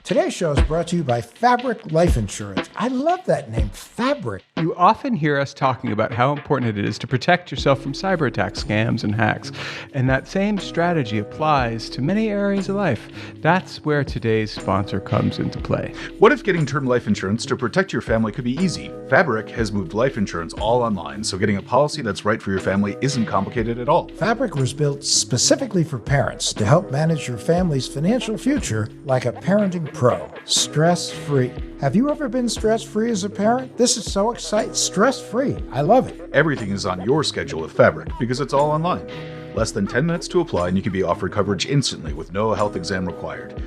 Today's show is brought to you by Fabric Life Insurance. I love that name, Fabric. You often hear us talking about how important it is to protect yourself from cyber attacks, scams, and hacks. And that same strategy applies to many areas of life. That's where today's sponsor comes into play. What if getting term life insurance to protect your family could be easy? Fabric has moved life insurance all online, so getting a policy that's right for your family isn't complicated at all. Fabric was built specifically for parents to help manage your family's financial future like a parenting pro. Stress-free. Have you ever been stress-free as a parent? This is so exciting. Stress-free. I love it. Everything is on your schedule with Fabric because it's all online. Less than 10 minutes to apply and you can be offered coverage instantly with no health exam required.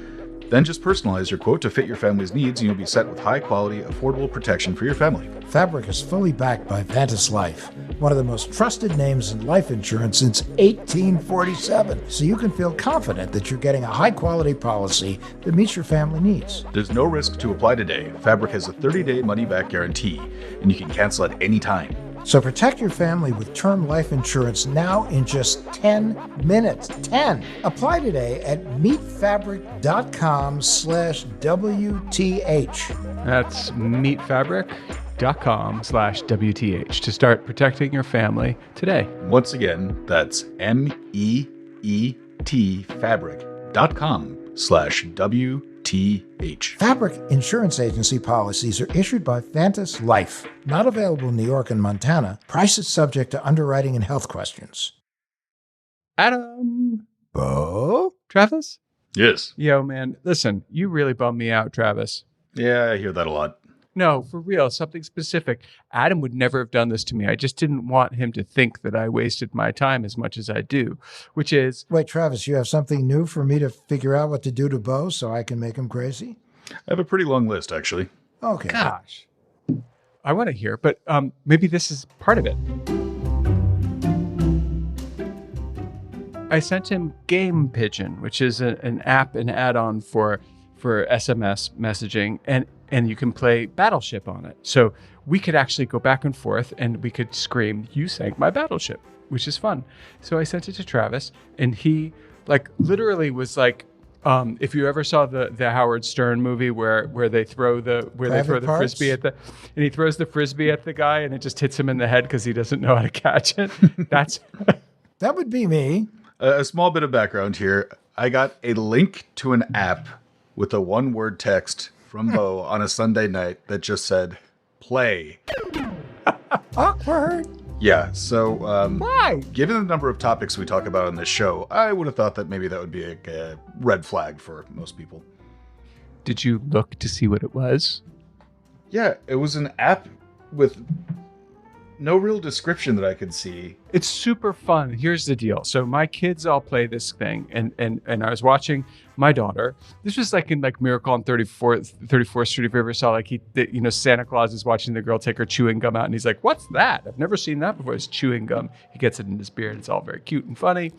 Then just personalize your quote to fit your family's needs and you'll be set with high-quality, affordable protection for your family. Fabric is fully backed by Vantis Life, one of the most trusted names in life insurance since 1847. So you can feel confident that you're getting a high-quality policy that meets your family needs. There's no risk to apply today. Fabric has a 30-day money-back guarantee, and you can cancel at any time. So protect your family with term life insurance now in just 10 minutes. 10. Apply today at meetfabric.com/WTH. That's meetfabric.com/WTH to start protecting your family today. Once again, that's meetfabric.com/WTH. Fabric Insurance Agency policies are issued by Vantis Life. Not available in New York and Montana. Prices subject to underwriting and health questions. Adam. Oh? Travis? Yes. Yo, man, listen, you really bummed me out, Travis. Yeah, I hear that a lot. No, for real, something specific. Adam would never have done this to me. I just didn't want him to think that I wasted my time as much as I do, which is... Wait, Travis, you have something new for me to figure out what to do to Bo so I can make him crazy? I have a pretty long list, actually. Okay. Gosh. I want to hear, but maybe this is part of it. I sent him Game Pigeon, which is an app, an add-on for SMS messaging, and you can play Battleship on it. So we could actually go back and forth and we could scream, "You sank my battleship," which is fun. So I sent it to Travis and he literally was like, if you ever saw the Howard Stern movie where they throw the frisbee and he throws the frisbee at the guy and it just hits him in the head because he doesn't know how to catch it. That's that would be me. A small bit of background here. I got a link to an app with a one-word text from Bo on a Sunday night that just said, "Play." Awkward. Yeah, so why? Given the number of topics we talk about on this show, I would have thought that maybe that would be a red flag for most people. Did you look to see what it was? Yeah, it was an app with no real description that I could see. It's super fun. Here's the deal. So my kids all play this thing, and I was watching my daughter. This was like in Miracle on 34th Street. If you ever saw Santa Claus is watching the girl take her chewing gum out, and he's like, "What's that? I've never seen that before." It's chewing gum. He gets it in his beard. It's all very cute and funny.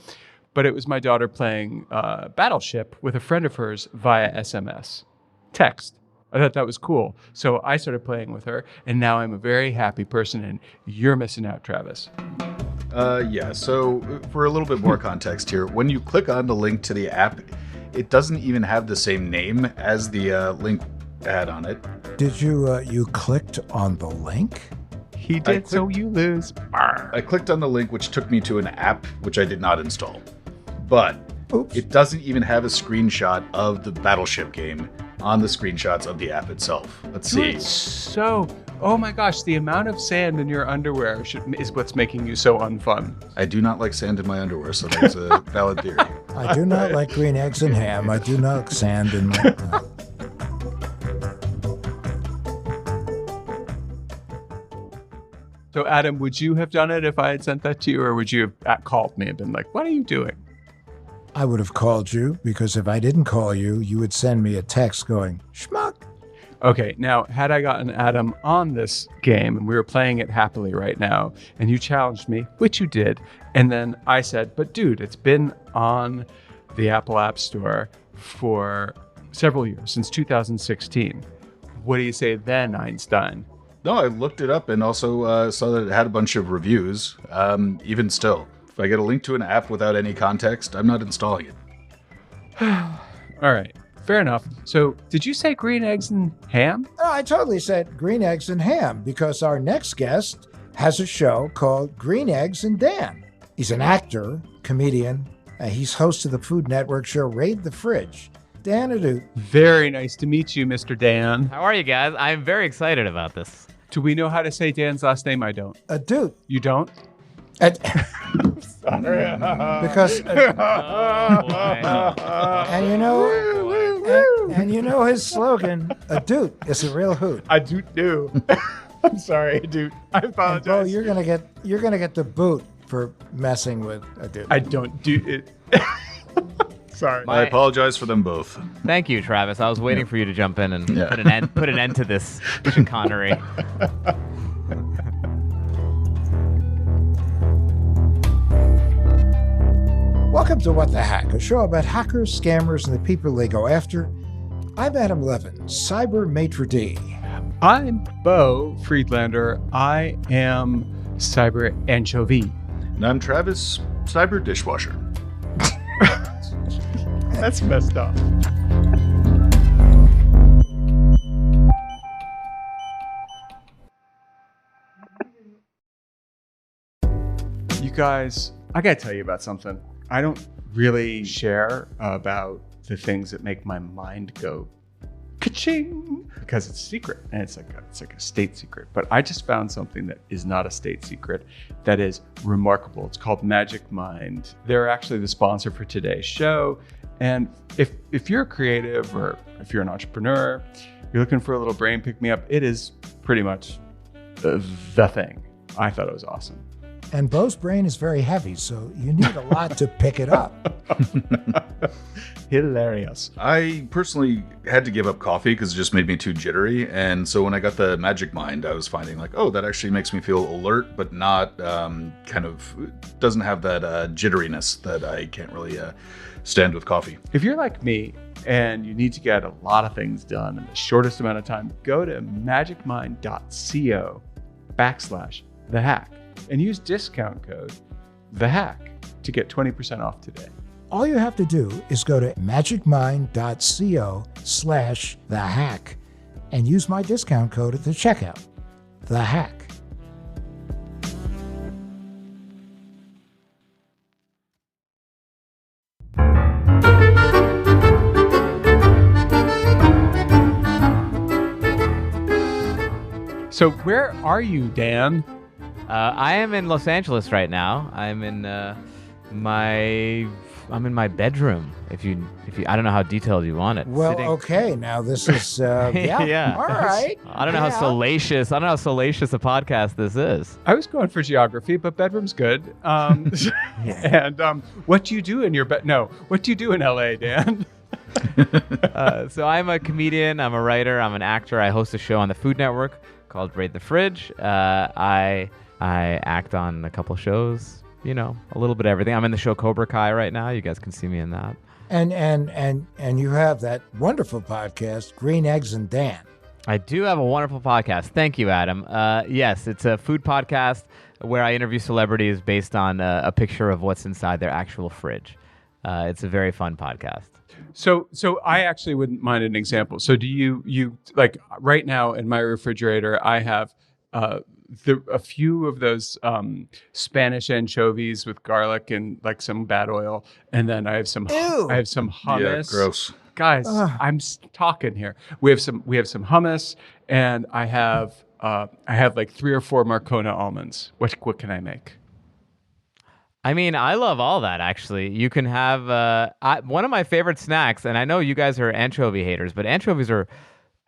But it was my daughter playing Battleship with a friend of hers via SMS text. I thought that was cool. So I started playing with her, and now I'm a very happy person, and you're missing out, Travis. Yeah, so for a little bit more context here, when you click on the link to the app, it doesn't even have the same name as the link had on it. Did you clicked on the link? He did, so you lose. I clicked on the link, which took me to an app, which I did not install. But Oops. It doesn't even have a screenshot of the Battleship game on the screenshots of the app itself. Let's see. Oh my gosh, the amount of sand in your underwear is what's making you so unfun. I do not like sand in my underwear, so that's a valid theory. I do not like green eggs and ham. I do not like sand in my... So Adam, would you have done it if I had sent that to you, or would you have called me and been like, "What are you doing?" I would have called you, because if I didn't call you, you would send me a text going, "Schmuck." Okay, now, had I gotten Adam on this game, and we were playing it happily right now, and you challenged me, which you did, and then I said, "But dude, it's been on the Apple App Store for several years, since 2016. What do you say then, Einstein? No, I looked it up and also saw that it had a bunch of reviews. Even still, if I get a link to an app without any context, I'm not installing it. All right. Fair enough. So, did you say green eggs and ham? Oh, I totally said green eggs and ham because our next guest has a show called Green Eggs and Dan. He's an actor, comedian. He's host of the Food Network show Raid the Fridge. Dan Ahdoot. Very nice to meet you, Mr. Dan. How are you guys? I'm very excited about this. Do we know how to say Dan's last name? I don't. Ahdoot. You don't? Sorry. Because and you know his slogan, Ahdoot is a real hoot. I do. I'm sorry, dude. I apologize. And Bo, you're gonna get the boot for messing with Ahdoot. I don't do it. Sorry. I apologize for them both. Thank you, Travis. I was waiting for you to jump in and put an end to this chicanery. Welcome to What the Hack, a show about hackers, scammers, and the people they go after. I'm Adam Levin, cyber maitre d'. I'm Bo Friedlander. I am cyber anchovy. And I'm Travis, cyber dishwasher. That's messed up. You guys, I gotta tell you about something. I don't really share about the things that make my mind go ka-ching because it's secret and it's like a state secret. But I just found something that is not a state secret that is remarkable. It's called Magic Mind. They're actually the sponsor for today's show. And if you're a creative or if you're an entrepreneur, you're looking for a little brain pick-me-up, it is pretty much the thing. I thought it was awesome. And Bo's brain is very heavy, so you need a lot to pick it up. Hilarious. I personally had to give up coffee because it just made me too jittery. And so when I got the Magic Mind, I was finding like, oh, that actually makes me feel alert, but not doesn't have that jitteriness that I can't really stand with coffee. If you're like me and you need to get a lot of things done in the shortest amount of time, go to magicmind.co/thehack and use discount code THEHACK to get 20% off today. All you have to do is go to magicmind.co/thehack and use my discount code at the checkout. The Hack. So where are you, Dan? I am in Los Angeles right now. I'm in my bedroom. If you, I don't know how detailed you want it. Well, okay. Now this is yeah. All right. I don't know how salacious. I don't know how salacious a podcast this is. I was going for geography, but bedroom's good. And what do you do in your bed? No, what do you do in LA, Dan? So I'm a comedian. I'm a writer. I'm an actor. I host a show on the Food Network called Raid the Fridge. I act on a couple shows, a little bit of everything. I'm in the show Cobra Kai right now. You guys can see me in that. And you have that wonderful podcast, Green Eggs and Dan. I do have a wonderful podcast. Thank you, Adam. Yes, it's a food podcast where I interview celebrities based on a picture of what's inside their actual fridge. It's a very fun podcast. So I actually wouldn't mind an example. So do you like right now in my refrigerator, I have a few of those Spanish anchovies with garlic and like some bad oil, and then I have some hummus. Yeah, gross. Guys, I'm talking here. We have some hummus, and I have like 3 or 4 Marcona almonds. What can I make? I mean, I love all that, actually. You can have one of my favorite snacks, and I know you guys are anchovy haters, but anchovies are,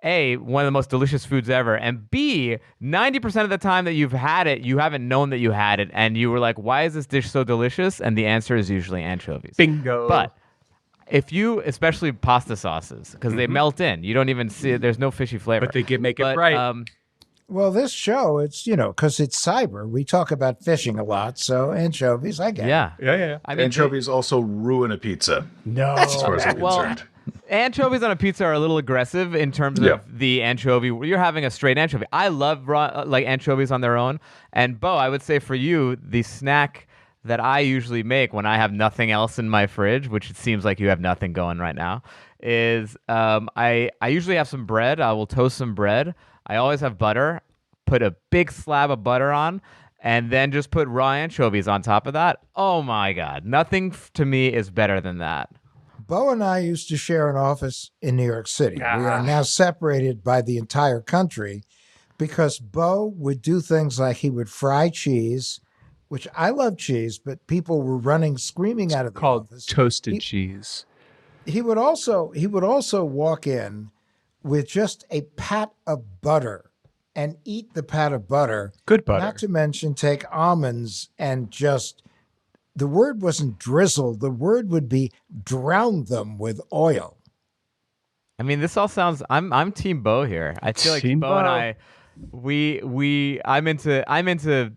A, one of the most delicious foods ever, and B, 90% of the time that you've had it, you haven't known that you had it, and you were like, why is this dish so delicious? And the answer is usually anchovies. Bingo. But if you, especially pasta sauces, because they melt in, you don't even see it, there's no fishy flavor. But they can make it right. Well, this show, it's, because it's cyber, we talk about fishing a lot, so anchovies, I get it. Yeah. I mean, Anchovies also ruin a pizza. No. As far as I'm Well, concerned. anchovies on a pizza are a little aggressive in terms of the anchovy. You're having a straight anchovy. I love raw, anchovies on their own. And Bo, I would say for you, the snack that I usually make when I have nothing else in my fridge, which it seems like you have nothing going right now, is I usually have some bread. I will toast some bread. I always have butter. Put a big slab of butter on, and then just put raw anchovies on top of that. Oh my God. Nothing to me is better than that. Bo and I used to share an office in New York City. We are now separated by the entire country because Bo would do things like he would fry cheese, which I love cheese, but people were running, screaming out of the Called office. toasted cheese. He would also walk in with just a pat of butter and eat the pat of butter. Good butter. Not to mention take almonds and just, the word wasn't drizzle, the word would be drown them with oil. I mean, this all sounds. I'm Team Bo here. I feel like Team Bo and Bo. I'm into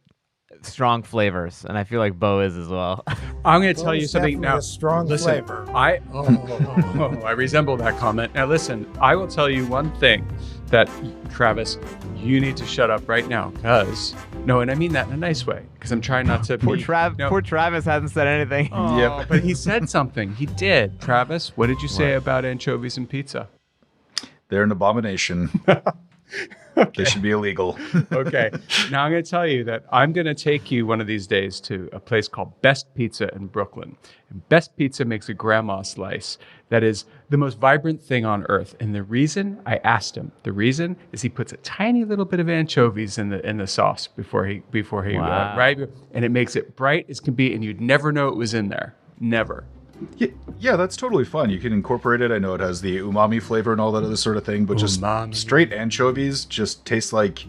strong flavors, and I feel like Bo is as well. I'm going to tell Bo you is something definitely now. a strong Listen, flavor. I resemble that comment. Now listen, I will tell you one thing that, Travis, you need to shut up right now, because and I mean that in a nice way, because I'm trying not to. Poor Travis hasn't said anything. Oh, Yep. but he said something. He did. Travis, what did you say about anchovies and pizza? They're an abomination. They should be illegal. Okay. Now I'm going to tell you that I'm going to take you one of these days to a place called Best Pizza in Brooklyn. And Best Pizza makes a grandma slice that is the most vibrant thing on earth. And the reason, I asked him, the reason is he puts a tiny little bit of anchovies in the sauce before he Wow. right, and it makes it bright as can be, and you'd never know it was in there. Never. Yeah, that's totally fun. You can incorporate it. I know it has the umami flavor and all that other sort of thing, but just Umami. straight anchovies just taste like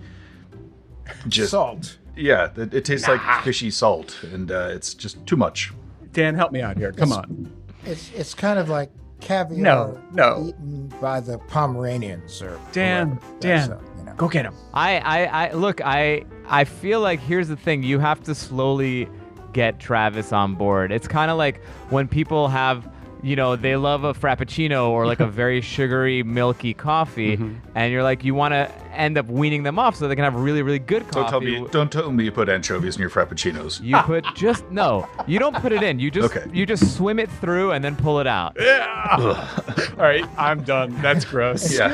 Salt. Yeah, it tastes like fishy salt, and it's just too much. Dan, help me out here. Come on. It's kind of like caviar No. eaten by the Pomeranians or Dan, whoever. Dan, That's, go get him. I look. I feel like here's the thing. You have to slowly get Travis on board. It's kind of like when people have, they love a frappuccino or like a very sugary, milky coffee, and you're like, you want to end up weaning them off so they can have really, really good coffee. Don't tell me you put anchovies in your frappuccinos. You put no, you don't put it in. You just Okay. you just swim it through and then pull it out. Yeah. All right, I'm done. That's gross. Yeah.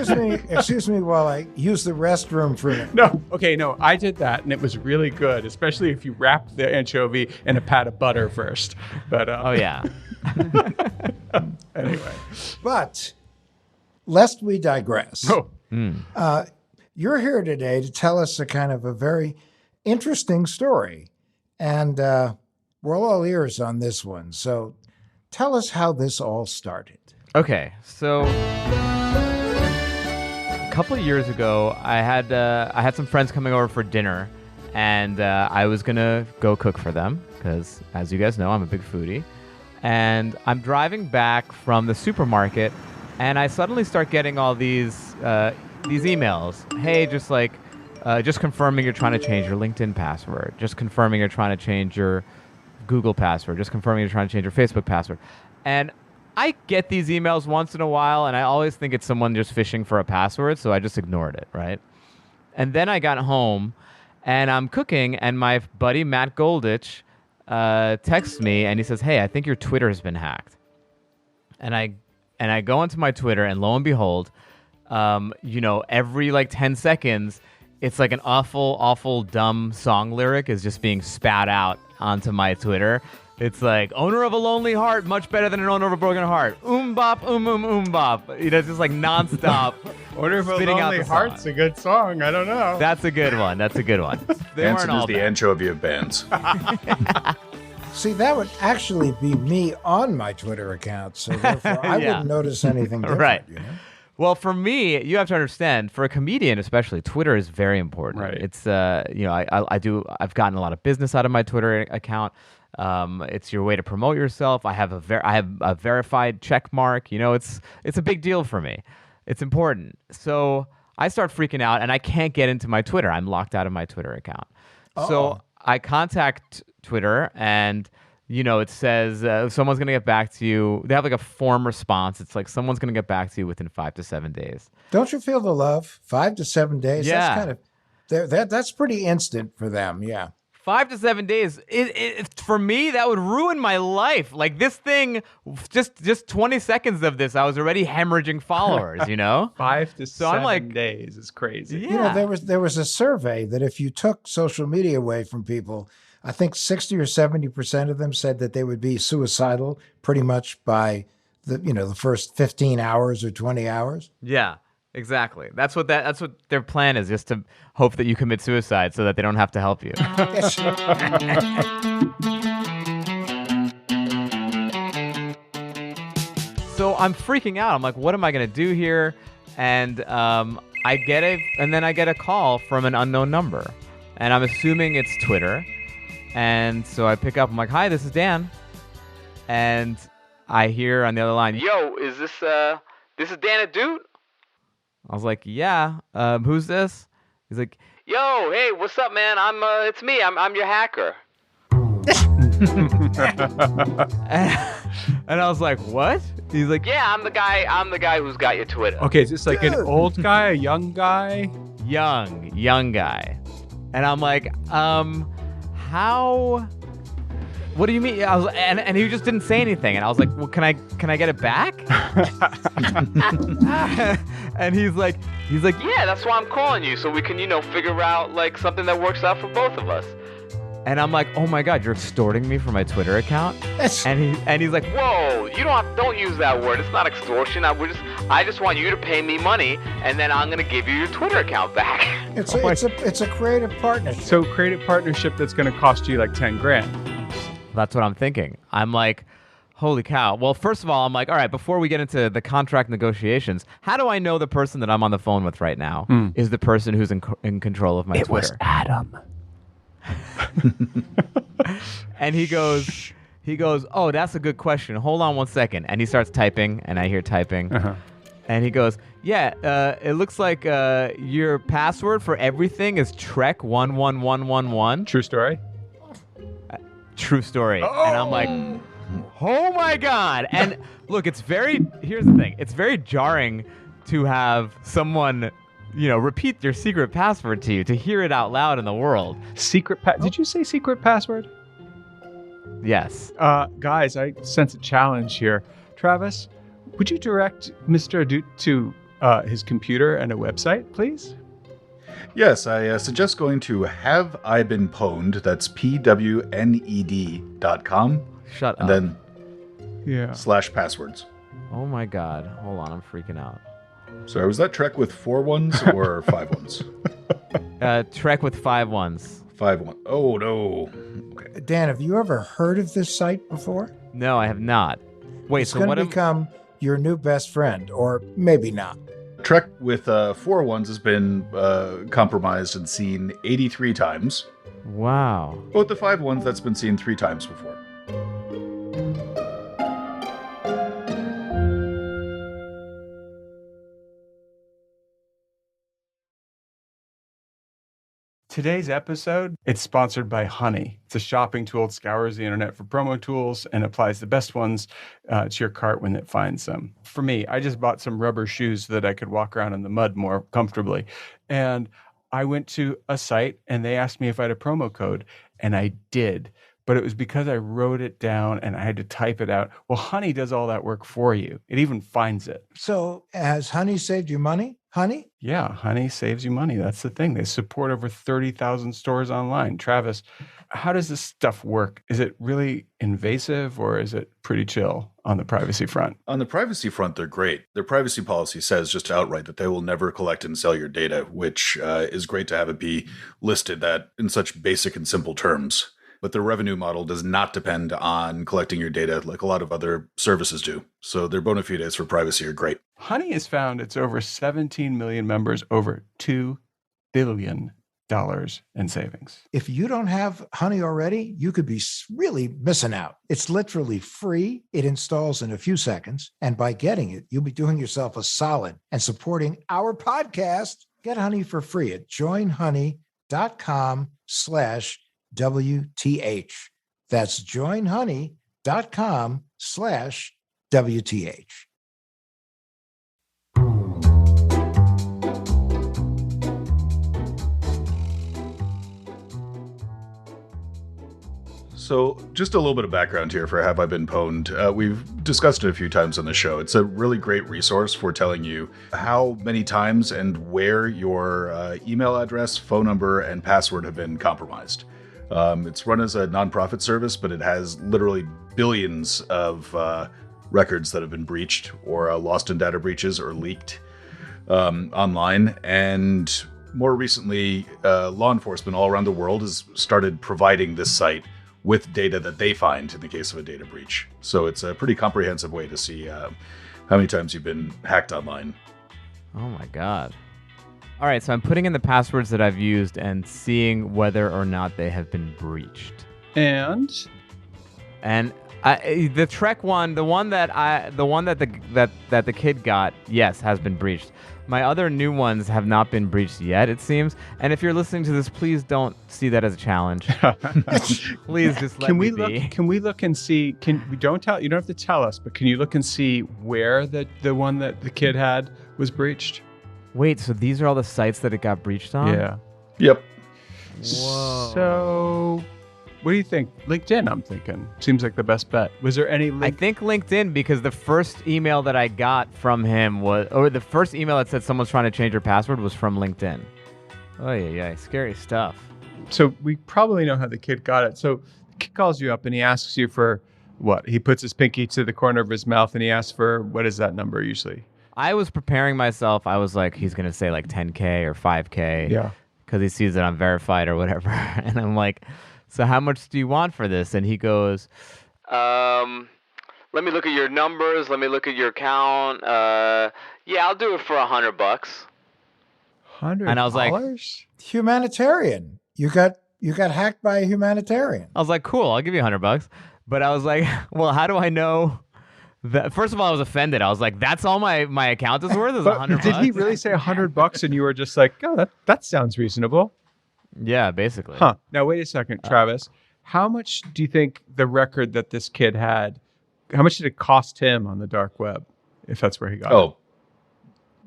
Excuse me while I use the restroom for a minute. No, I did that, and it was really good, especially if you wrap the anchovy in a pat of butter first. But Oh yeah. anyway. But lest we digress, Oh, you're here today to tell us a kind of a very interesting story. And we're all ears on this one. So tell us how this all started. Okay, so a couple of years ago, I had some friends coming over for dinner, and I was gonna go cook for them because, as you guys know, I'm a big foodie. And I'm driving back from the supermarket, and I suddenly start getting all these emails. Hey, just confirming you're trying to change your LinkedIn password. Just confirming you're trying to change your Google password. Just confirming you're trying to change your Facebook password. And I get these emails once in a while, and I always think it's someone just fishing for a password, so I just ignored it, right? And then I got home, and I'm cooking, and my buddy Matt Goldich texts me, and he says, "Hey, I think your Twitter has been hacked." And I go onto my Twitter, and lo and behold, every like 10 seconds, it's like an awful dumb song lyric is just being spat out onto my Twitter. It's like, owner of a lonely heart, much better than an owner of a broken heart. Bop, bop. It's just like nonstop. Order of a spitting out Lonely the song. Heart's a good song. I don't know. That's a good one. They Hanson weren't all is the bad. anchovy of bands. See, that would actually be me on my Twitter account. So therefore, I Yeah. wouldn't notice anything different. Right. You know? Well, for me, you have to understand, for a comedian especially, Twitter is very important. Right. It's I've gotten a lot of business out of my Twitter account. It's your way to promote yourself. I have a verified check mark. It's a big deal for me. It's important. So I start freaking out, and I can't get into my Twitter. I'm locked out of my Twitter account. So I contact Twitter, and it says someone's going to get back to you. They have like a form response. It's like someone's going to get back to you within 5 to 7 days. Don't you feel the love? 5 to 7 days. Yeah. That's kind of that's pretty instant for them. Yeah. 5 to 7 days. For me, that would ruin my life. Like this thing, just 20 seconds of this, I was already hemorrhaging followers. 5 to So I'm 7 like- days is crazy. Yeah. There was a survey that if you took social media away from people, I think 60 or 70% of them said that they would be suicidal pretty much by the first 15 hours or 20 hours. Yeah, exactly. That's what their plan is, just to hope that you commit suicide so that they don't have to help you. So I'm freaking out. I'm like, what am I gonna do here? And I get a call from an unknown number, and I'm assuming it's Twitter. And so I pick up. I'm like, hi, this is Dan. And I hear on the other line, yo, is this Dan Ahdoot? I was like, yeah. Who's this? He's like, yo, hey, what's up, man? It's me. I'm your hacker. And I was like, what? He's like, yeah, I'm the guy who's got your Twitter. Okay, is this like an old guy, a young guy? Young guy. And I'm like, how? What do you mean? And he just didn't say anything. And I was like, well, can I get it back? And he's like, yeah, that's why I'm calling you, so we can, figure out like something that works out for both of us. And I'm like, oh my God, you're extorting me for my Twitter account? And he's like, whoa, don't use that word. It's not extortion. I just want you to pay me money, and then I'm gonna give you your Twitter account back. It's a creative partnership. So creative partnership that's going to cost you like 10 grand. That's what I'm thinking. I'm like, holy cow. Well, first of all, I'm like, all right, before we get into the contract negotiations, how do I know the person that I'm on the phone with right now is the person who's in control of my Twitter? It was Adam. And he goes, oh, that's a good question. Hold on one second. And he starts typing, and I hear typing. Uh-huh. And he goes, yeah, it looks like your password for everything is Trek11111. True story? True story. Oh. And I'm like, oh my God. And look, here's the thing. It's very jarring to have someone, repeat your secret password to you, to hear it out loud in the world. Did you say secret password? Yes. Guys, I sense a challenge here. Travis, would you direct Mr. Ahdoot to his computer and a website, please? Yes, I suggest going to haveibeenpwned, that's pwned.com. Shut and up. then /passwords. Oh my God. Hold on, I'm freaking out. Sorry, was that Trek with 4 ones or 5 ones? Trek with 5 ones. 5 1. Oh, no. Okay. Dan, have you ever heard of this site before? No, I have not. Wait, it's so going what? to become your new best friend, or maybe not. Trek with 4 ones has been compromised and seen 83 times. Wow. But with the 5 ones, that's been seen 3 times before. Today's episode, it's sponsored by Honey. It's a shopping tool that scours the internet for promo tools and applies the best ones to your cart when it finds them. For me, I just bought some rubber shoes so that I could walk around in the mud more comfortably. And I went to a site and they asked me if I had a promo code, and I did. But it was because I wrote it down and I had to type it out. Well, Honey does all that work for you. It even finds it. So has Honey saved you money? Honey? Yeah, Honey saves you money. That's the thing. They support over 30,000 stores online. Travis, how does this stuff work? Is it really invasive, or is it pretty chill on the privacy front? On the privacy front, they're great. Their privacy policy says just outright that they will never collect and sell your data, which is great to have it be listed that in such basic and simple terms. But their revenue model does not depend on collecting your data like a lot of other services do. So their bona fides for privacy are great. Honey has found its over 17 million members, over $2 billion in savings. If you don't have Honey already, you could be really missing out. It's literally free. It installs in a few seconds. And by getting it, you'll be doing yourself a solid and supporting our podcast. Get Honey for free at joinhoney.com/WTH. That's joinhoney.com/WTH. So, just a little bit of background here for Have I Been Pwned. We've discussed it a few times on the show. It's a really great resource for telling you how many times and where your email address, phone number, and password have been compromised. It's run as a nonprofit service, but it has literally billions of records that have been breached or lost in data breaches or leaked online. And more recently, law enforcement all around the world has started providing this site with data that they find in the case of a data breach. So it's a pretty comprehensive way to see how many times you've been hacked online. Oh my God. All right, so I'm putting in the passwords that I've used and seeing whether or not they have been breached. And the Trek one, the one that the kid got, yes, has been breached. My other new ones have not been breached yet, it seems. And if you're listening to this, please don't see that as a challenge. Please just let me be. Can we look and see? You don't have to tell us, but can you look and see where the one that the kid had was breached? Wait, so these are all the sites that it got breached on? Yeah. Yep. Whoa. So, what do you think? LinkedIn, I'm thinking. Seems like the best bet. Was there any link? I think LinkedIn, because the first email that I got from him the first email that said someone's trying to change your password was from LinkedIn. Oh, yeah, scary stuff. So we probably know how the kid got it. So the kid calls you up and he asks you for what? He puts his pinky to the corner of his mouth and he asks for, what is that number usually? I was preparing myself. I was like, he's going to say like 10K or 5K. Yeah. Because he sees that I'm verified or whatever. And I'm like, so how much do you want for this? And he goes, let me look at your numbers. Let me look at your account. Yeah, I'll do it for $100. $100? And I was like, Humanitarian. You got hacked by a humanitarian. I was like, cool, I'll give you $100. But I was like, well, how do I know that? First of all, I was offended. I was like, that's all my account is worth is $100. Did he really say $100 and you were just like, oh, that sounds reasonable? Yeah, basically. Huh. Now, wait a second, Travis. How much do you think the record that this kid had, how much did it cost him on the dark web, if that's where he got it? Oh,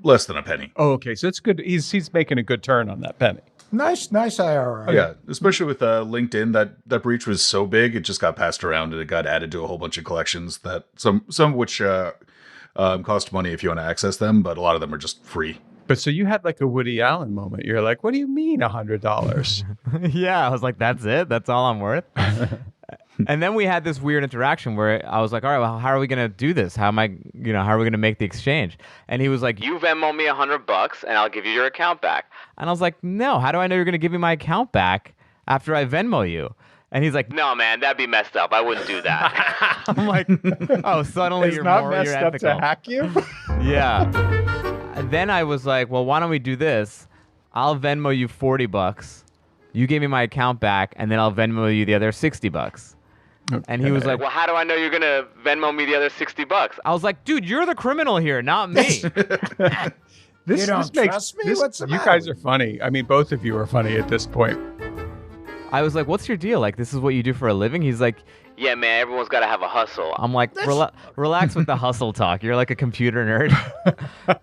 less than a penny. Oh, okay. So it's good. He's making a good turn on that penny. Nice IRR. Oh, yeah, especially with LinkedIn, that breach was so big, it just got passed around and it got added to a whole bunch of collections that some of which cost money if you want to access them, but a lot of them are just free. But so you had like a Woody Allen moment. You're like, what do you mean $100? Yeah, I was like, that's it? That's all I'm worth? And then we had this weird interaction where I was like, all right, well, how are we going to do this? How are we going to make the exchange? And he was like, you Venmo me $100 and I'll give you your account back. And I was like, no, how do I know you're going to give me my account back after I Venmo you? And he's like, no, man, that'd be messed up. I wouldn't do that. I'm like, oh, suddenly you're not more messed you're up ethical. to hack you? Yeah. And then I was like, well, why don't we do this? I'll Venmo you $40. You give me my account back, and then I'll Venmo you the other $60. Okay. And he was like, well, how do I know you're going to Venmo me the other $60? I was like, dude, you're the criminal here, not me. You don't trust me? What's the you matter guys with are funny. I mean, both of you are funny at this point. I was like, what's your deal? Like, this is what you do for a living? He's like, yeah, man, everyone's got to have a hustle. I'm like, relax with the hustle talk. You're like a computer nerd.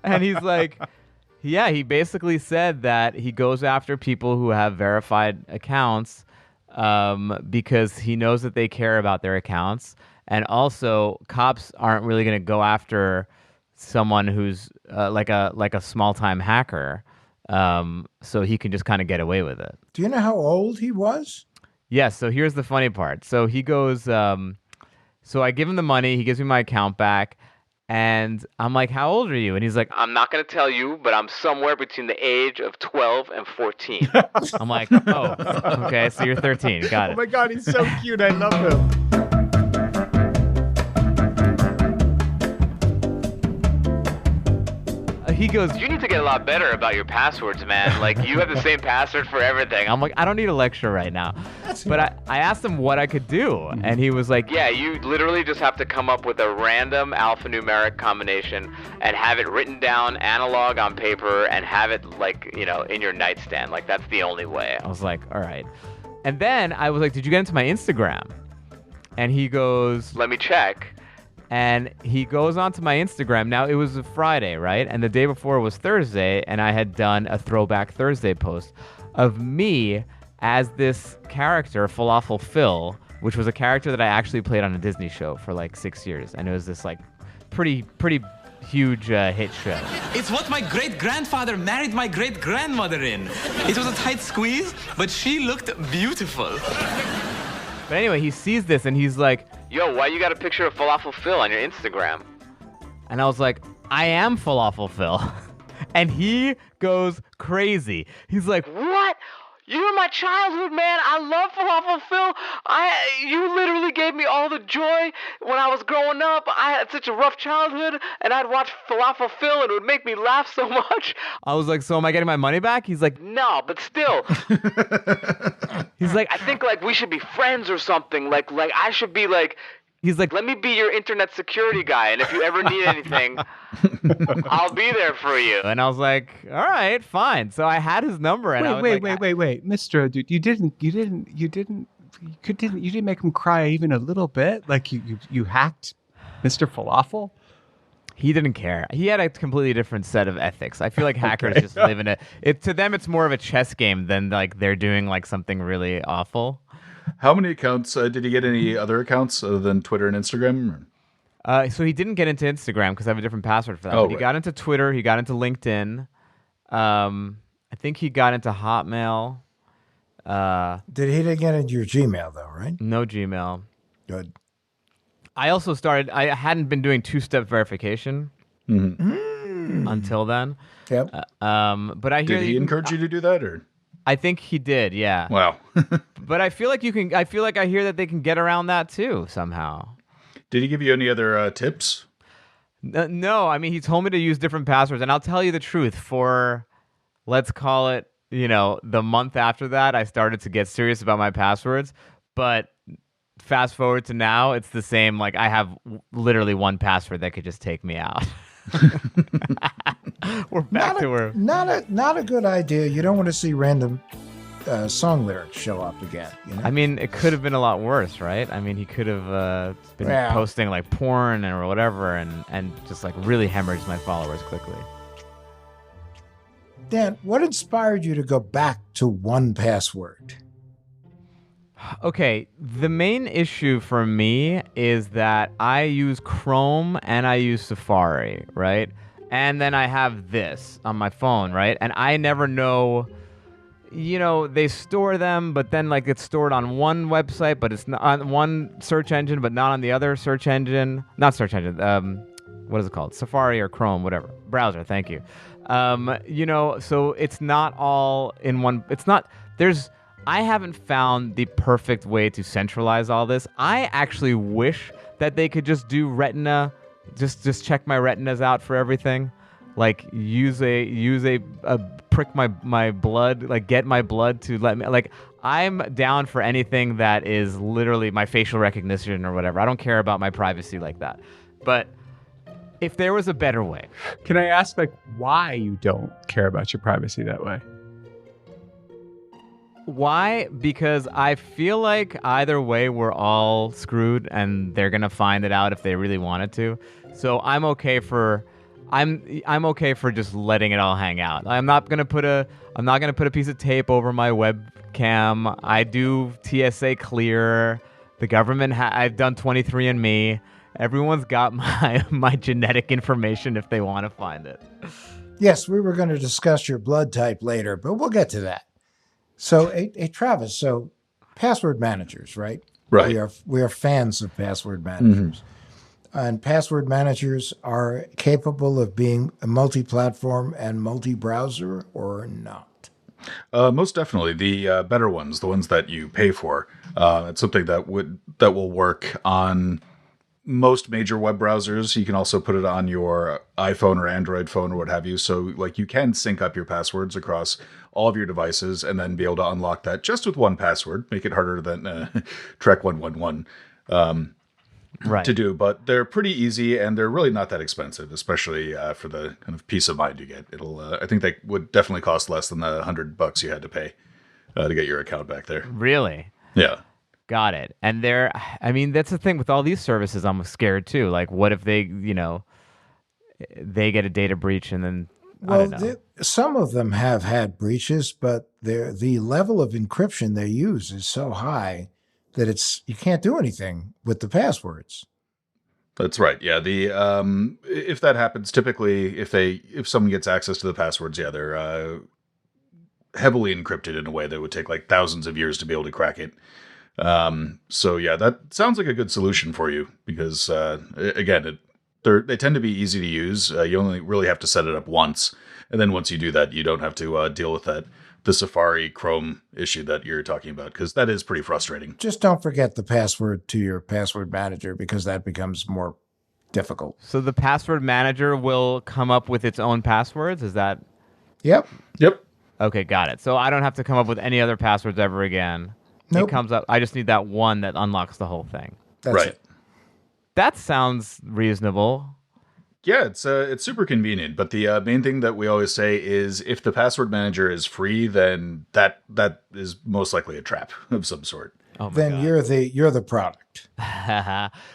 And he's like, yeah, he basically said that he goes after people who have verified accounts because he knows that they care about their accounts. And also, cops aren't really going to go after someone who's like a small-time hacker. So he can just kind of get away with it. Do you know how old he was? Yes, so here's the funny part. So he goes, so I give him the money, he gives me my account back, and I'm like, how old are you? And he's like, I'm not going to tell you, but I'm somewhere between the age of 12 and 14. I'm like, oh, okay, so you're 13, got it. Oh my God, he's so cute, I love him. He goes, you need to get a lot better about your passwords, man. Like, you have the same password for everything. I'm like, I don't need a lecture right now. But I asked him what I could do. And he was like, yeah, you literally just have to come up with a random alphanumeric combination and have it written down analog on paper and have it, like, you know, in your nightstand. Like, that's the only way. I was like, all right. And then I was like, did you get into my Instagram? And he goes, let me check. And he goes onto my Instagram. Now, it was a Friday, right? And the day before was Thursday, and I had done a Throwback Thursday post of me as this character, Falafel Phil, which was a character that I actually played on a Disney show for like 6 years, and it was this like pretty huge hit show. It's what my great-grandfather married my great-grandmother in. It was a tight squeeze, but she looked beautiful. But anyway, he sees this and he's like, "Yo, why you got a picture of Falafel Phil on your Instagram?" And I was like, "I am Falafel Phil." And he goes crazy. He's like, "What? You're my childhood, man. I love Falafel Phil. You literally gave me all the joy when I was growing up. I had such a rough childhood, and I'd watch Falafel Phil, and it would make me laugh so much." I was like, "So am I getting my money back?" He's like, "No, but still." He's like, "I think like we should be friends or something. Like I should be like." He's like, "Let me be your internet security guy, and if you ever need anything, I'll be there for you." And I was like, "All right, fine." So I had his number, and wait, Mr. Ahdoot, you didn't make him cry even a little bit? Like you hacked Mr. Falafel? He didn't care. He had a completely different set of ethics. I feel like hackers just live in it. To them, it's more of a chess game than like they're doing like something really awful. How many accounts? Did he get any other accounts other than Twitter and Instagram? So he didn't get into Instagram because I have a different password for that. Oh, but he got into Twitter. He got into LinkedIn. I think he got into Hotmail. He didn't get into your Gmail, though, right? No Gmail. Good. I also started, I hadn't been doing two-step verification until then. Yep. But I hear Did he encourage you to do that, or? I think he did, yeah. Wow. But I feel like I hear that they can get around that too, somehow. Did he give you any other tips? No, I mean, he told me to use different passwords, and I'll tell you the truth, for, let's call it, the month after that, I started to get serious about my passwords, but fast forward to now, it's the same. Like, I have literally one password that could just take me out. We're back to where... Not a good idea. You don't want to see random song lyrics show up again. I mean, it could have been a lot worse, right? I mean, he could have been posting like porn or whatever and just like really hemorrhaged my followers quickly. Dan, what inspired you to go back to 1Password? Okay, the main issue for me is that I use Chrome and I use Safari, right? And then I have this on my phone, right? And I never know, they store them, but then like it's stored on one website, but it's not on one search engine, but not on the other search engine. Not search engine. What is it called? Safari or Chrome, whatever. Browser, thank you. So it's not all in one. I haven't found the perfect way to centralize all this. I actually wish that they could just do retina, just check my retinas out for everything. Like use a prick my blood, like get my blood to let me, like I'm down for anything that is literally my facial recognition or whatever. I don't care about my privacy like that. But if there was a better way. Can I ask like why you don't care about your privacy that way? Why? Because I feel like either way we're all screwed and they're gonna find it out if they really wanted to. So I'm okay for just letting it all hang out. I'm not gonna put a piece of tape over my webcam. I do TSA clear. The government I've done 23andMe. Everyone's got my genetic information if they want to find it. Yes, we were going to discuss your blood type later, but we'll get to that. So, Travis, password managers, right? Right. We are fans of password managers. Mm-hmm. And password managers are capable of being a multi-platform and multi-browser or not? Most definitely. The better ones, the ones that you pay for. It's something that will work on most major web browsers. You can also put it on your iPhone or Android phone or what have you. So like you can sync up your passwords across all of your devices and then be able to unlock that just with 1Password. Make it harder than Trek 111 to do. But they're pretty easy and they're really not that expensive, especially for the kind of peace of mind you get. I think they would definitely cost less than the $100 you had to pay to get your account back there. Really? Yeah. Got it. And that's the thing with all these services. I'm scared too. Like, what if they get a data breach and then I don't know. Some of them have had breaches, but the level of encryption they use is so high that you can't do anything with the passwords. That's right. Yeah. If that happens, typically if someone gets access to the passwords, yeah, they're heavily encrypted in a way that would take like thousands of years to be able to crack it. So yeah, that sounds like a good solution for you because again, they tend to be easy to use. You only really have to set it up once, and then once you do that, you don't have to deal with the Safari Chrome issue that you're talking about, because that is pretty frustrating. Just don't forget the password to your password manager, because that becomes more difficult. So the password manager will come up with its own passwords? Is that? Yep. Okay, got it. So I don't have to come up with any other passwords ever again. Nope. It comes up. I just need that one that unlocks the whole thing. That's right. it. That sounds reasonable. Yeah, it's super convenient. But the main thing that we always say is if the password manager is free, then that is most likely a trap of some sort. Oh my Then God. you're the product.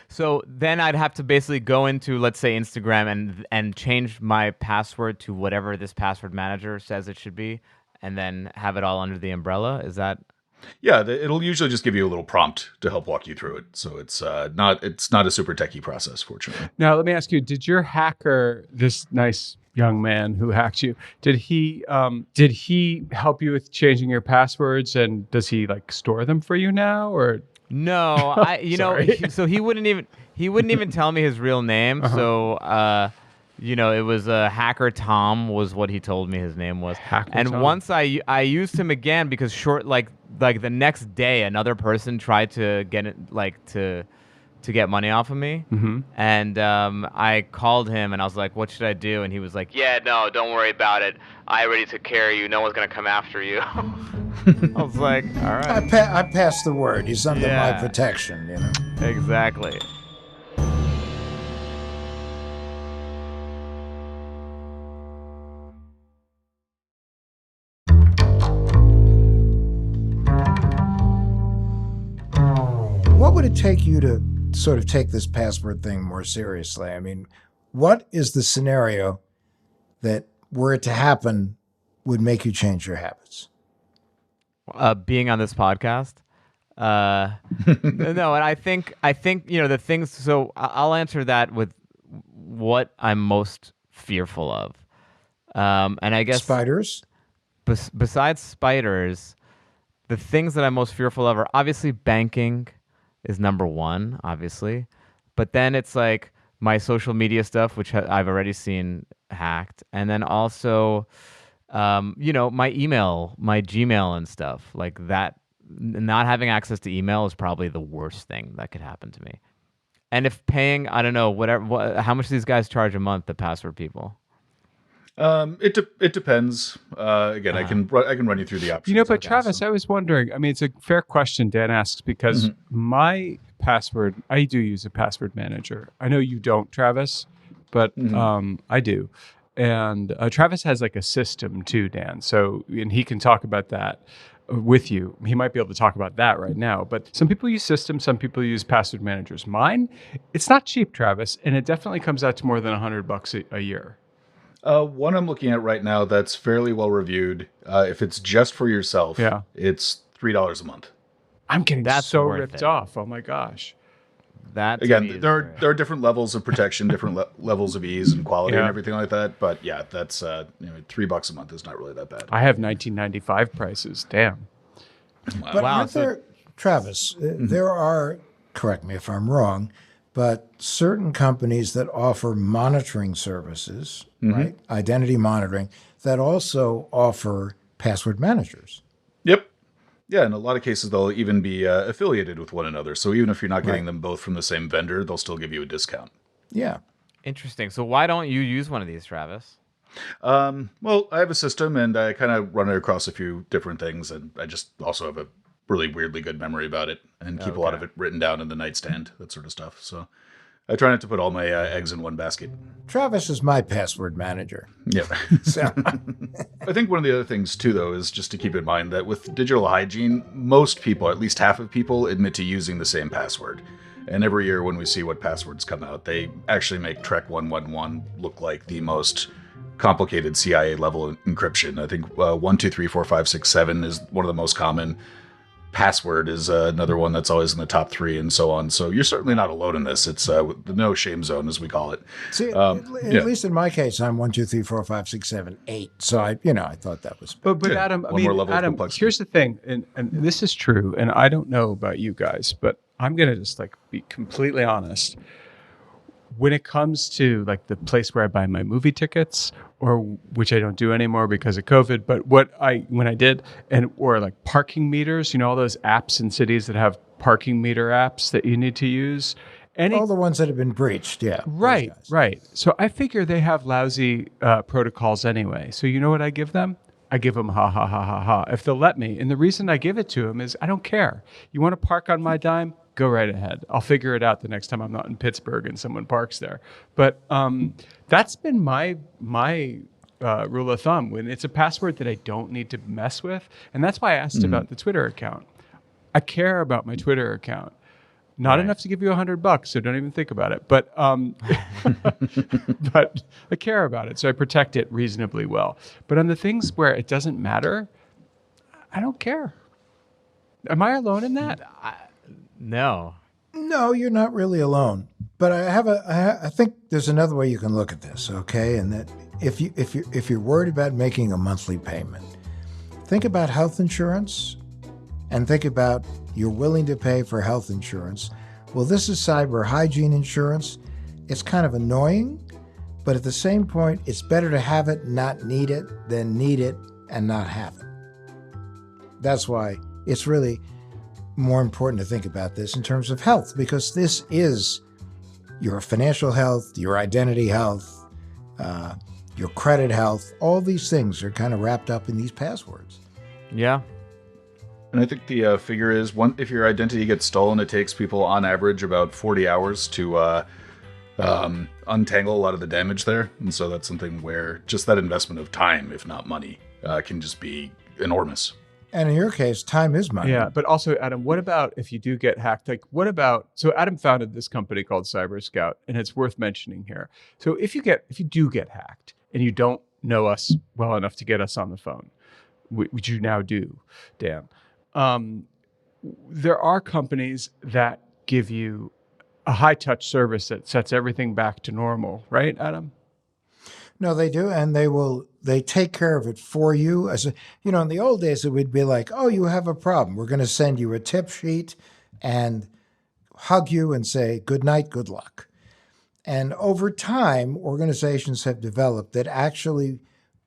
So then I'd have to basically go into, let's say, Instagram and change my password to whatever this password manager says it should be, and then have it all under the umbrella. Is that? Yeah, it'll usually just give you a little prompt to help walk you through it. So it's not a super techie process, fortunately. Now, let me ask you: did your hacker, this nice young man who hacked you, did he help you with changing your passwords, and does he like store them for you now, or? No, so he wouldn't even tell me his real name. Uh-huh. So it was Hacker Tom was what he told me his name was. Hacker and Tom. once I used him again because like the next day another person tried to get it to get money off of me. Mm-hmm. And I called him and I was like, what should I do? And he was like, yeah, no, don't worry about it. I already took care of you. No one's going to come after you. I was like, all right. I passed the word. He's under my Yeah. protection, you know. Exactly. What would it take you to sort of take this password thing more seriously? I mean, what is the scenario that, were it to happen, would make you change your habits? Being on this podcast. No, and I think the things. So I'll answer that with what I'm most fearful of, and I guess Spiders? besides spiders, the things that I'm most fearful of are obviously banking is number one, obviously, but then it's like my social media stuff, which I've already seen hacked, and then also, my email, my Gmail and stuff like that. Not having access to email is probably the worst thing that could happen to me. And if paying, I don't know, how much do these guys charge a month, the password people? It depends. Again, I can run you through the options. But Travis, I was wondering. I mean, it's a fair question Dan asks because my password, I do use a password manager. I know you don't, Travis, but I do. And Travis has like a system too, Dan. So, and he can talk about that with you. He might be able to talk about that right now. But some people use systems, some people use password managers. Mine, it's not cheap, Travis, and it definitely comes out to more than $100 a year. One I'm looking at right now that's fairly well reviewed. If it's just for yourself, it's $3 a month. I'm getting That's so worth ripped it. off. Oh my gosh. That to me Again, is there are different levels of protection, different levels of ease and quality and everything like that. But yeah, that's $3 a month is not really that bad. I have 1995 prices. Damn. But Wow, aren't there, Travis, there are, correct me if I'm wrong, but certain companies that offer monitoring services, right? Identity monitoring, that also offer password managers. Yep. Yeah, in a lot of cases, they'll even be affiliated with one another. So even if you're not getting them both from the same vendor, they'll still give you a discount. Yeah. interesting. So why don't you use one of these, Travis? Well, I have a system, and I kind of run it across a few different things, and I just also have a really weirdly good memory about it, and keep a lot of it written down in the nightstand, that sort of stuff. So I try not to put all my eggs in one basket. Travis is my password manager. Yeah. So, I think one of the other things, too, though, is just to keep in mind that with digital hygiene, most people, at least half of people, admit to using the same password. And every year when we see what passwords come out, they actually make Trek 111 look like the most complicated CIA level encryption. I think 1, 2, 3, 4, 5, 6, 7 is one of the most common. password is another one that's always in the top 3 and so on. So you're certainly not alone in this. It's the no shame zone, as we call it. See, at least in my case, I'm 1, 2, 3, 4, 5, 6, 7, 8. So I thought that was. But Yeah, Adam, one more level of Adam, complexity. here's the thing, and this is true, and I don't know about you guys, but I'm gonna just like be completely honest. When it comes to like the place where I buy my movie tickets, or which I don't do anymore because of COVID, but when I did, or like parking meters, all those apps in cities that have parking meter apps that you need to use. All the ones that have been breached, yeah. Right. So I figure they have lousy protocols anyway. So you know what I give them? I give them ha, ha, ha, ha, ha, if they'll let me. And the reason I give it to them is I don't care. You want to park on my dime? Go right ahead. I'll figure it out the next time I'm not in Pittsburgh and someone parks there. But that's been my rule of thumb. When it's a password that I don't need to mess with. And that's why I asked about the Twitter account. I care about my Twitter account. Not enough to give you $100, so don't even think about it. But but I care about it, so I protect it reasonably well. But on the things where it doesn't matter, I don't care. Am I alone in that? No. No, you're not really alone. But I think there's another way you can look at this, okay? And that if you're worried about making a monthly payment, think about health insurance, and think about you're willing to pay for health insurance. Well, this is cyber hygiene insurance. It's kind of annoying, but at the same point, it's better to have it, not need it, than need it and not have it. That's why it's really more important to think about this in terms of health, because this is your financial health, your identity health, your credit health. All these things are kind of wrapped up in these passwords. Yeah. And I think the figure is, if your identity gets stolen, it takes people on average about 40 hours to untangle a lot of the damage there. And so that's something where just that investment of time, if not money, can just be enormous. And in your case, time is money. Yeah, but also, Adam, what about if you do get hacked? Like, what about, so Adam founded this company called Cyber Scout, and it's worth mentioning here. So if you do get hacked and you don't know us well enough to get us on the phone, which you now do, Dan, there are companies that give you a high-touch service that sets everything back to normal, right, Adam? No, they do, and they take care of it for you. In the old days, it would be like, oh, you have a problem. We're going to send you a tip sheet and hug you and say, good night, good luck. And over time, organizations have developed that actually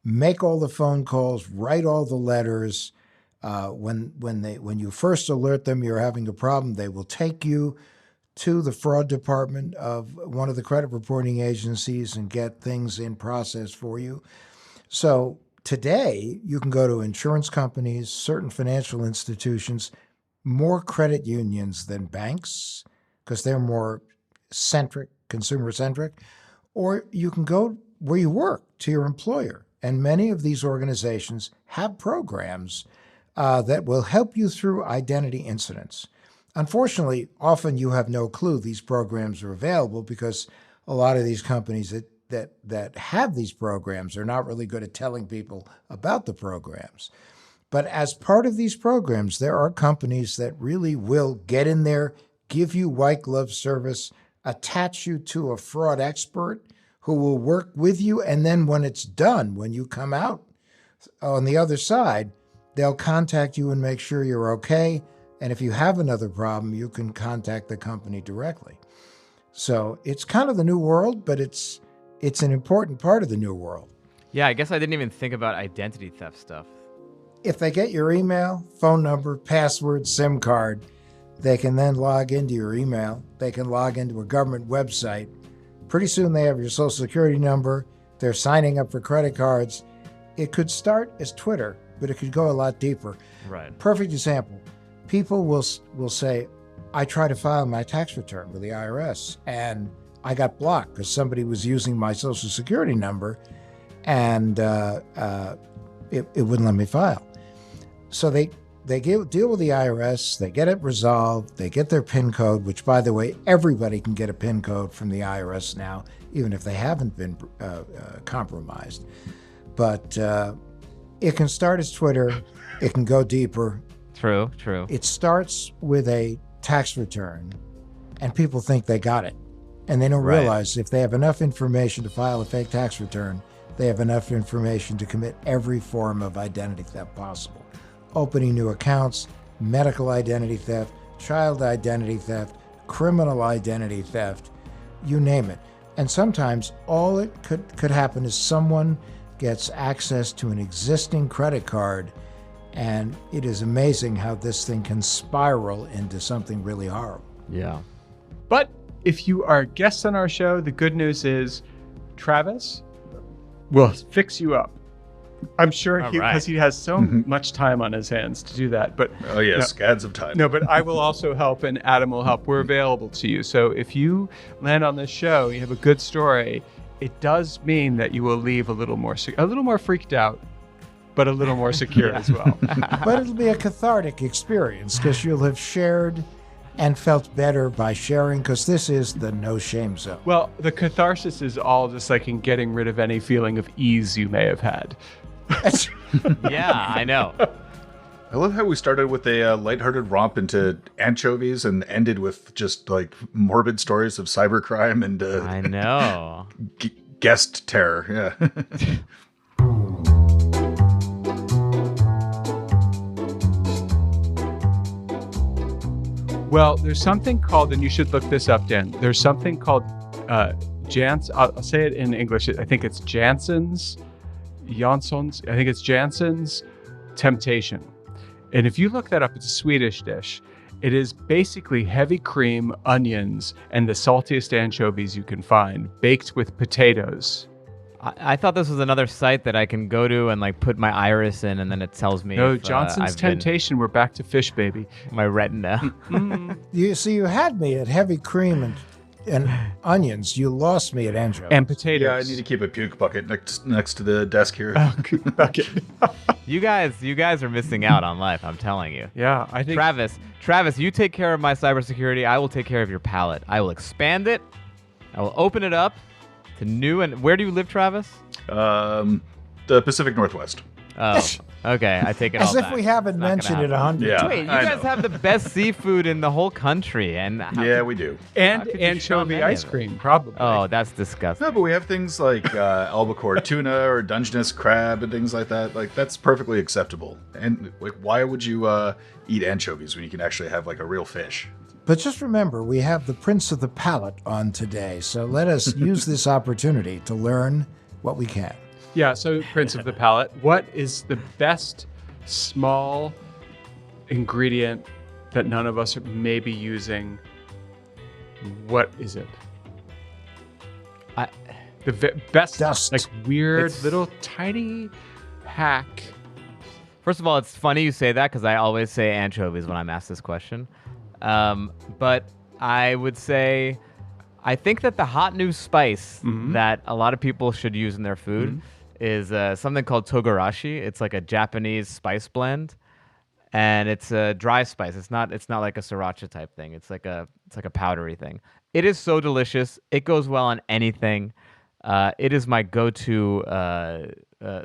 make all the phone calls, write all the letters. When you first alert them you're having a problem, they will take you to the fraud department of one of the credit reporting agencies and get things in process for you. So today, you can go to insurance companies, certain financial institutions, more credit unions than banks, because they're more consumer-centric, or you can go where you work, to your employer. And many of these organizations have programs that will help you through identity incidents. Unfortunately, often you have no clue these programs are available because a lot of these companies that have these programs are not really good at telling people about the programs. But as part of these programs, there are companies that really will get in there, give you white glove service, attach you to a fraud expert who will work with you. And then when it's done, when you come out on the other side, they'll contact you and make sure you're okay. And if you have another problem, you can contact the company directly. So it's kind of the new world, but it's an important part of the new world. Yeah, I guess I didn't even think about identity theft stuff. If they get your email, phone number, password, SIM card, they can then log into your email. They can log into a government website. Pretty soon they have your social security number. They're signing up for credit cards. It could start as Twitter, but it could go a lot deeper. Right. Perfect example. People will say, I tried to file my tax return with the IRS and I got blocked because somebody was using my social security number and it wouldn't let me file. So they deal with the IRS, they get it resolved, they get their PIN code, which, by the way, everybody can get a PIN code from the IRS now, even if they haven't been compromised. But it can start as Twitter, it can go deeper. True. It starts with a tax return, and people think they got it. And they don't realize if they have enough information to file a fake tax return, they have enough information to commit every form of identity theft possible. Opening new accounts, medical identity theft, child identity theft, criminal identity theft, you name it. And sometimes all it could happen is someone gets access to an existing credit card, and it is amazing how this thing can spiral into something really horrible. Yeah. But if you are guests on our show, the good news is Travis will fix you up. I'm sure because he has so much time on his hands to do that. But Oh, yes, scads of time. no, but I will also help, and Adam will help. We're available to you. So if you land on this show, you have a good story, it does mean that you will leave a little more freaked out, but a little more secure as well. But it'll be a cathartic experience because you'll have shared and felt better by sharing, because this is the no shame zone. Well, the catharsis is all just like in getting rid of any feeling of ease you may have had. Yeah, I know. I love how we started with a lighthearted romp into anchovies and ended with just like morbid stories of cybercrime and I know. guest terror. Yeah. Well, there's something called, and you should look this up, Dan. There's something called I'll say it in English. I think it's Janssen's temptation. And if you look that up, it's a Swedish dish. It is basically heavy cream, onions, and the saltiest anchovies you can find, baked with potatoes. I thought this was another site that I can go to and like put my iris in, and then it tells me. No, if, Johnson's Temptation. We're back to fish, baby. My retina. You had me at heavy cream and onions. You lost me at anchovies. And potatoes. Yeah, I need to keep a puke bucket next to the desk here. bucket. You guys are missing out on life. I'm telling you. Yeah, I think. Travis, you take care of my cybersecurity. I will take care of your palate. I will expand it. I will open it up to new. And where do you live, Travis? The Pacific Northwest. Oh, okay. I take it As all if back. we haven't It's not gonna mentioned it happen. 100 Yeah. times. Wait, you I guys know. have the best seafood in the whole country, and Yeah, we do. And could you shun anchovy any ice of it? cream, probably. Oh, that's disgusting. No, but we have things like albacore tuna or Dungeness crab and things like that. Like, that's perfectly acceptable. And like, why would you eat anchovies when you can actually have like a real fish? But just remember, we have the Prince of the Palate on today, so let us use this opportunity to learn what we can. Yeah, so Prince of the Palate, what is the best small ingredient that none of us are maybe using? What is it? Best, Dust. like weird It's- little tiny hack. First of all, it's funny you say that because I always say anchovies when I'm asked this question. But I would say, I think that the hot new spice that a lot of people should use in their food is something called togarashi. It's like a Japanese spice blend, and it's a dry spice. It's not like a sriracha type thing. It's like a powdery thing. It is so delicious. It goes well on anything. It is my go-to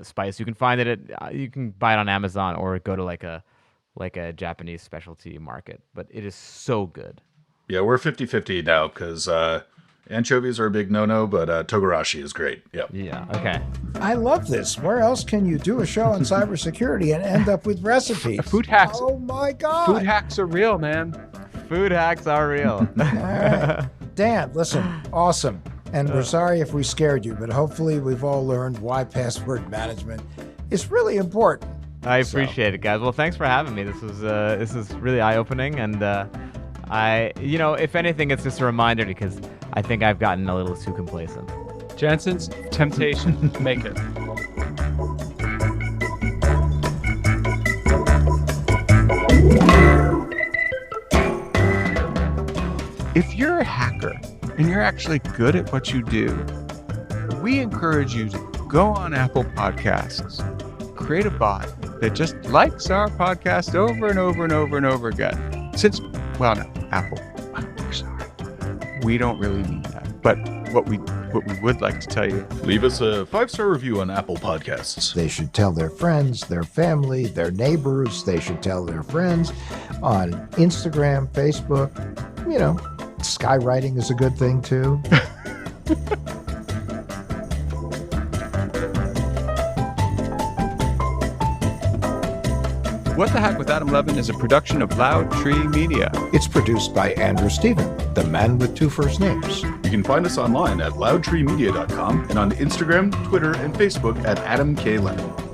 spice. You can find it you can buy it on Amazon or go to like a Japanese specialty market. But it is so good. Yeah, we're 50-50 now because anchovies are a big no-no, but togarashi is great. Yep. Yeah. Okay. I love this. Where else can you do a show on cybersecurity and end up with recipes? Food hacks. Oh my God. Food hacks are real, man. Food hacks are real. All right. Dan, listen, awesome. And we're sorry if we scared you, but hopefully we've all learned why password management is really important. I appreciate it, guys. Well, thanks for having me. This is really eye-opening, and if anything, it's just a reminder because I think I've gotten a little too complacent. Jansen's Temptation. Make it. If you're a hacker and you're actually good at what you do, we encourage you to go on Apple Podcasts, create a bot that just likes our podcast over and over and over and over again. Apple, we're sorry. We don't really mean that. But what we would like to tell you. Leave us a 5-star review on Apple Podcasts. They should tell their friends, their family, their neighbors. They should tell their friends on Instagram, Facebook. You know, skywriting is a good thing too. What the Heck with Adam Levin is a production of Loud Tree Media. It's produced by Andrew Stephen, the man with 2 first names. You can find us online at loudtreemedia.com and on Instagram, Twitter, and Facebook at Adam K. Levin.